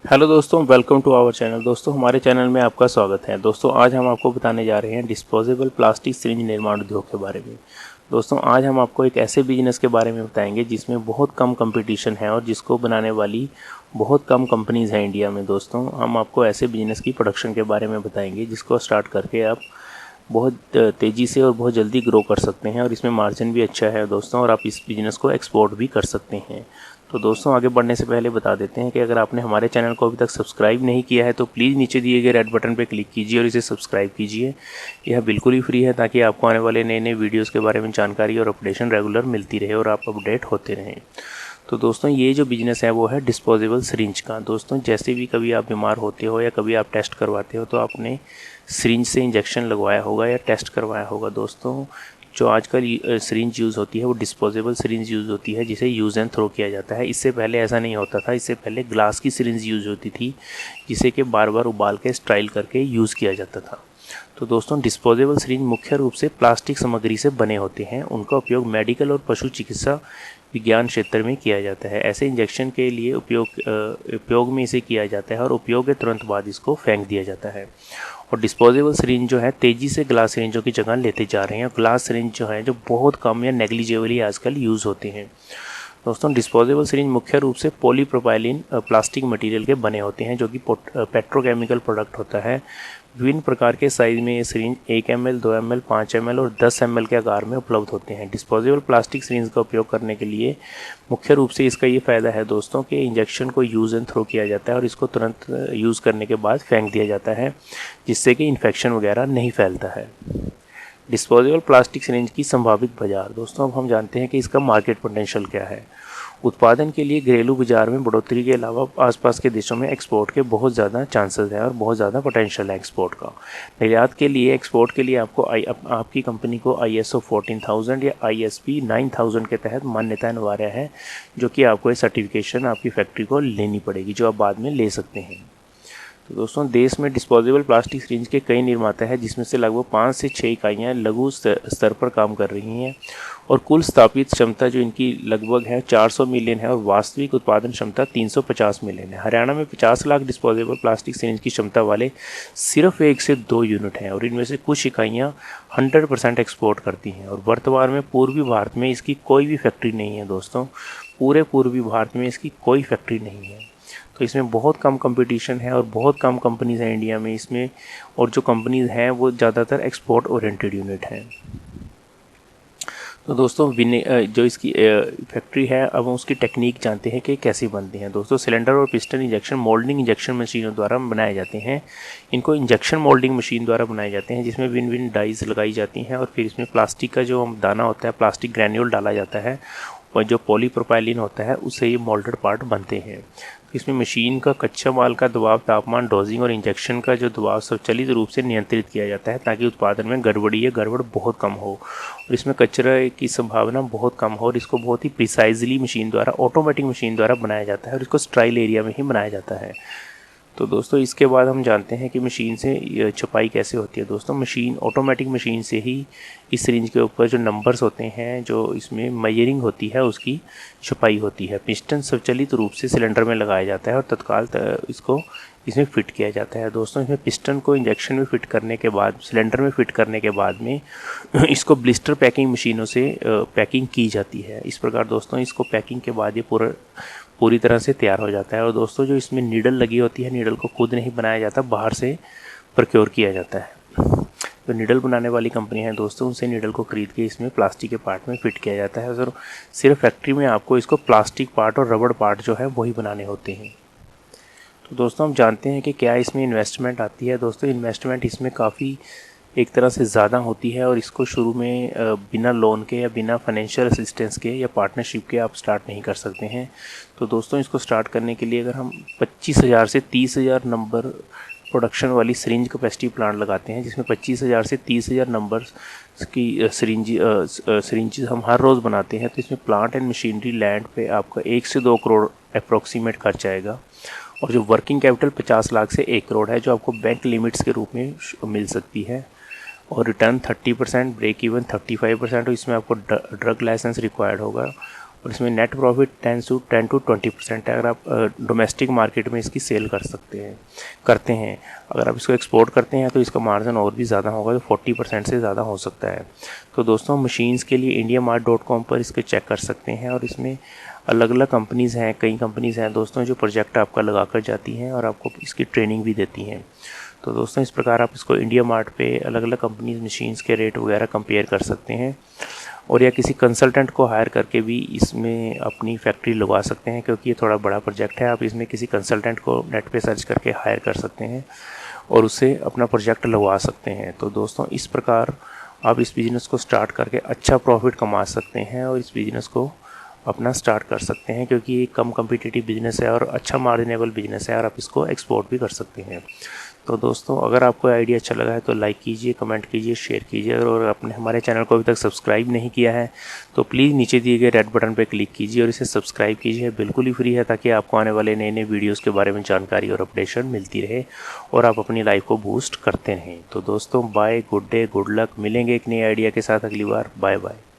Hello दोस्तों, welcome to our channel. दोस्तों, हमारे चैनल में आपका स्वागत है। दोस्तों, आज हम आपको बताने जा रहे हैं डिस्पोजेबल प्लास्टिक सिरिंज निर्माण उद्योग के बारे में। दोस्तों, आज हम आपको एक ऐसे बिजनेस के बारे में बताएंगे जिसमें बहुत कम कंपटीशन है और जिसको बनाने वाली बहुत कम कंपनीज़ हैं इंडिया में। दोस्तों, हम आपको ऐसे बिजनेस की प्रोडक्शन के बारे में बताएंगे जिसको स्टार्ट करके आप बहुत तेज़ी से और बहुत जल्दी ग्रो कर सकते हैं और इसमें मार्जिन भी अच्छा है दोस्तों, और आप इस बिज़नेस को एक्सपोर्ट भी कर सकते हैं। तो दोस्तों, आगे बढ़ने से पहले बता देते हैं कि अगर आपने हमारे चैनल को अभी तक सब्सक्राइब नहीं किया है तो प्लीज़ नीचे दिए गए रेड बटन पर क्लिक कीजिए और इसे सब्सक्राइब कीजिए। यह बिल्कुल ही फ्री है ताकि आपको आने वाले नए नए वीडियोज़ के बारे में जानकारी और अपडेशन रेगुलर मिलती रहे और आप अपडेट होते रहें। तो दोस्तों, ये जो बिज़नेस है वो है डिस्पोजेबल सिरिंज का। दोस्तों, जैसे भी कभी आप बीमार होते हो या कभी आप टेस्ट करवाते हो तो आपने सिरिंज से इंजेक्शन लगवाया होगा या टेस्ट करवाया होगा। दोस्तों, जो आजकल सिरिंज यूज़ होती है वो डिस्पोजेबल सिरिंज यूज़ होती है जिसे यूज़ एंड थ्रो किया जाता है। इससे पहले ऐसा नहीं होता था। इससे पहले ग्लास की सिरिंज यूज़ होती थी जिसे कि बार बार उबाल के स्ट्राइल करके यूज़ किया जाता था। तो दोस्तों, डिस्पोजेबल सिरिंज मुख्य रूप से प्लास्टिक सामग्री से बने होते हैं। उनका उपयोग मेडिकल और पशु चिकित्सा विज्ञान क्षेत्र में किया जाता है। ऐसे इंजेक्शन के लिए उपयोग में इसे किया जाता है और उपयोग के तुरंत बाद इसको फेंक दिया जाता है। और डिस्पोजेबल सिरिंज जो है तेज़ी से ग्लास सिरिंजों की जगह लेते जा रहे हैं। ग्लास सिरिंज जो है जो बहुत कम या नेग्लिजिबली आजकल यूज़ होते हैं। दोस्तों, डिस्पोजेबल सिरिंज मुख्य रूप से पॉलीप्रोपाइलिन प्लास्टिक मटेरियल के बने होते हैं जो कि पेट्रोकेमिकल प्रोडक्ट होता है। विभिन्न प्रकार के साइज़ में ये सिरिंज 1 ml, 2 ml, 5 ml और 10 ml के आकार में उपलब्ध होते हैं। डिस्पोजेबल प्लास्टिक सिरिंज का उपयोग करने के लिए मुख्य रूप से इसका ये फ़ायदा है दोस्तों कि इंजेक्शन को यूज़ एंड थ्रो किया जाता है और इसको तुरंत यूज़ करने के बाद फेंक दिया जाता है, जिससे कि इन्फेक्शन वगैरह नहीं फैलता है। डिस्पोजेबल प्लास्टिक सिरिंज की संभावित बाजार। दोस्तों, अब हम जानते हैं कि इसका मार्केट पोटेंशियल क्या है। उत्पादन के लिए घरेलू बाजार में बढ़ोतरी के अलावा आसपास के देशों में एक्सपोर्ट के बहुत ज़्यादा चांसेस हैं और बहुत ज़्यादा पोटेंशियल है एक्सपोर्ट का। निर्यात के लिए, एक्सपोर्ट के लिए आपको आपकी कंपनी को ISO 14000 या ISP 9000 के तहत मान्यता अनिवार्य है, जो कि आपको ये सर्टिफिकेशन आपकी फैक्ट्री को लेनी पड़ेगी, जो आप बाद में ले सकते हैं। तो दोस्तों, देश में डिस्पोजेबल प्लास्टिक सिरिंज के कई निर्माता हैं जिसमें से लगभग 5 से 6 इकाइयाँ लघु स्तर पर काम कर रही हैं और कुल स्थापित क्षमता जो इनकी लगभग है 400 मिलियन है और वास्तविक उत्पादन क्षमता 350 मिलियन है। हरियाणा में 50 लाख डिस्पोजेबल प्लास्टिक सिरिंज की क्षमता वाले सिर्फ 1 से 2 यूनिट हैं और इनमें से कुछ इकाइयाँ 100% एक्सपोर्ट करती हैं। और वर्तमान में पूर्वी भारत में इसकी कोई भी फैक्ट्री नहीं है। दोस्तों, पूरे पूर्वी भारत में इसकी कोई फैक्ट्री नहीं है। तो इसमें बहुत कम कंपटीशन है और बहुत कम कंपनीज़ हैं इंडिया में इसमें, और जो कंपनीज़ हैं वो ज़्यादातर एक्सपोर्ट ओरिएंटेड यूनिट हैं। तो दोस्तों, जो इसकी फैक्ट्री है, अब हम उसकी टेक्निक जानते हैं कि कैसी बनती हैं। दोस्तों, सिलेंडर और पिस्टन इंजेक्शन मोल्डिंग इंजेक्शन मशीनों द्वारा बनाए जाते हैं। इनको इंजेक्शन मोल्डिंग मशीन द्वारा बनाए जाते हैं जिसमें विन विन डाइज लगाई जाती हैं और फिर इसमें प्लास्टिक का जो दाना होता है, प्लास्टिक ग्रैन्यूल डाला जाता है और जो पॉलीप्रोपाइलिन होता है उससे ये मोल्डेड पार्ट बनते हैं। इसमें मशीन का कच्चा माल का दबाव, तापमान, डोजिंग और इंजेक्शन का जो दबाव स्वचालित रूप से नियंत्रित किया जाता है ताकि उत्पादन में गड़बड़ी या गड़बड़ बहुत कम हो और इसमें कचरे की संभावना बहुत कम हो। और इसको बहुत ही प्रिसाइजली मशीन द्वारा, ऑटोमेटिक मशीन द्वारा बनाया जाता है और इसको स्ट्राइल एरिया में ही बनाया जाता है। तो दोस्तों, इसके बाद हम जानते हैं कि मशीन से छपाई कैसे होती है। दोस्तों, ऑटोमेटिक मशीन से ही इस सिरिंज के ऊपर जो नंबर्स होते हैं, जो इसमें मेजरिंग होती है, उसकी छपाई होती है। पिस्टन स्वचालित रूप से सिलेंडर में लगाया जाता है और तत्काल इसको इसमें फिट किया जाता है। दोस्तों, इसमें पिस्टन को इंजेक्शन में फिट करने के बाद, सिलेंडर में फिट करने के बाद में इसको ब्लिस्टर पैकिंग मशीनों से पैकिंग की जाती है। इस प्रकार दोस्तों, इसको पैकिंग के बाद ये पूरी तरह से तैयार हो जाता है। और दोस्तों, जो इसमें नीडल लगी होती है, नीडल को खुद नहीं बनाया जाता, बाहर से प्रोक्योर किया जाता है। जो नीडल बनाने वाली कंपनी है दोस्तों, उनसे नीडल को खरीद के इसमें प्लास्टिक के पार्ट में फिट किया जाता है और सिर्फ फैक्ट्री में आपको इसको प्लास्टिक पार्ट और रबड़ पार्ट जो है वही बनाने होते हैं। तो दोस्तों, हम जानते हैं कि क्या इसमें इन्वेस्टमेंट आती है। दोस्तों, इन्वेस्टमेंट इसमें काफ़ी एक तरह से ज़्यादा होती है और इसको शुरू में बिना लोन के या बिना फाइनेंशियल असिस्टेंस के या पार्टनरशिप के आप स्टार्ट नहीं कर सकते हैं। तो दोस्तों, इसको स्टार्ट करने के लिए अगर हम 25,000 से 30,000 नंबर प्रोडक्शन वाली सिरिंज कैपेसिटी प्लांट लगाते हैं जिसमें 25,000 से 30,000 नंबर की सिरिंजेस हम हर रोज़ बनाते हैं, तो इसमें प्लांट एंड मशीनरी लैंड पे आपका 1 से 2 करोड़ अप्रोक्सीमेट खर्च आएगा। और जो वर्किंग कैपिटल 50 लाख से 1 करोड़ है, जो आपको बैंक लिमिट्स के रूप में मिल सकती है। और रिटर्न 30%, ब्रेक इवन 35%, और इसमें आपको ड्रग लाइसेंस रिक्वायर्ड होगा और इसमें नेट प्रॉफिट 10 to 20% है। अगर आप डोमेस्टिक मार्केट में इसकी सेल करते हैं। अगर आप इसको एक्सपोर्ट करते हैं तो इसका मार्जिन और भी ज़्यादा होगा, तो 40% से ज़्यादा हो सकता है। तो दोस्तों मशीन्स के लिए indiamart.com पर इसके चेक कर सकते हैं, और इसमें अलग अलग कंपनीज़ हैं, कई कंपनीज़ हैं दोस्तों जो प्रोजेक्ट आपका लगा कर जाती हैं और आपको इसकी ट्रेनिंग भी देती हैं। तो दोस्तों इस प्रकार आप इसको इंडिया मार्ट पे अलग अलग कंपनीज मशीन्स के रेट वगैरह कंपेयर कर सकते हैं, और या किसी कंसल्टेंट को हायर करके भी इसमें अपनी फैक्ट्री लगवा सकते हैं, क्योंकि ये थोड़ा बड़ा प्रोजेक्ट है। आप इसमें किसी कंसल्टेंट को नेट पे सर्च करके हायर कर सकते हैं और उससे अपना प्रोजेक्ट लगवा सकते हैं। तो दोस्तों इस प्रकार आप इस बिज़नेस को स्टार्ट करके अच्छा प्रॉफिट कमा सकते हैं और इस बिज़नेस को अपना स्टार्ट कर सकते हैं, क्योंकि ये कम कम्पिटिटिव बिज़नेस है और अच्छा मार्जिनेबल बिज़नेस है, और आप इसको एक्सपोर्ट भी कर सकते हैं। तो दोस्तों अगर आपको आइडिया अच्छा लगा है तो लाइक कीजिए, कमेंट कीजिए, शेयर कीजिए, और आपने हमारे चैनल को अभी तक सब्सक्राइब नहीं किया है तो प्लीज़ नीचे दिए गए रेड बटन पर क्लिक कीजिए और इसे सब्सक्राइब कीजिए। बिल्कुल ही फ्री है, ताकि आपको आने वाले नए नए वीडियोज़ के बारे में जानकारी और अपडेशन मिलती रहे और आप अपनी लाइफ को बूस्ट करते रहें। तो दोस्तों bye, good day, good luck. मिलेंगे एक नए आइडिया के साथ अगली बार। Bye bye.